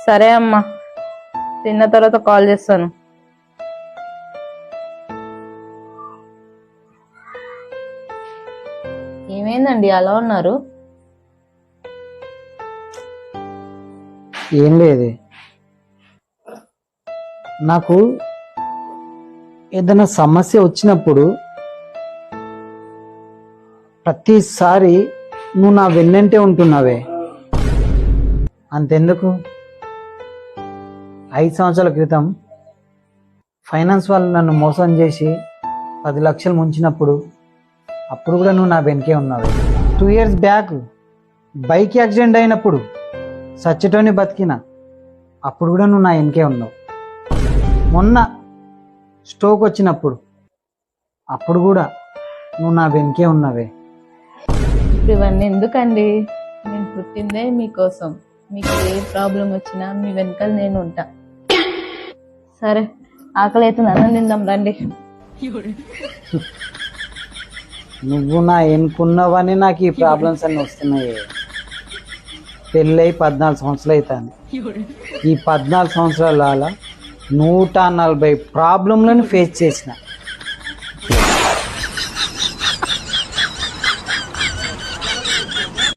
సరే అమ్మా, తిన్న తర్వాత కాల్ చేస్తాను. ఏమైందండి అలా ఉన్నారు? ఏం లేదు, నాకు ఏదైనా సమస్య వచ్చినప్పుడు ప్రతిసారి నువ్వు నా వెన్నంటే ఉంటున్నావే. అంతెందుకు, 5 సంవత్సరాల క్రితం ఫైనాన్స్ వాళ్ళు నన్ను మోసం చేసి 10 లక్షలు ముంచినప్పుడు అప్పుడు కూడా నువ్వు నా వెనకే ఉన్నావే. 2 years బ్యాక్ బైక్ యాక్సిడెంట్ అయినప్పుడు సచ్చటోని బతికిన అప్పుడు కూడా నువ్వు నా వెనకే ఉన్నావు. మొన్న స్ట్రోక్ వచ్చినప్పుడు అప్పుడు కూడా నువ్వు నా వెనకే ఉన్నావే. ఇప్పుడు ఇవన్నీ ఎందుకండి? నేను పుట్టిందే మీకోసం. మీకు ఏ ప్రాబ్లం వచ్చినా మీ వెనకాల నేను ఉంటా. సరే, ఆకలి అవుతుంది, అన్నం తిందాం రండి. నువ్వు నా ఎన్నుకున్నావని నాకు ఈ ప్రాబ్లమ్స్ అన్నీ వస్తున్నాయి. పెళ్ళై 14 సంవత్సరాలు అవుతుంది. ఈ 14 సంవత్సరాల 140 ప్రాబ్లంలను ఫేస్ చేసిన.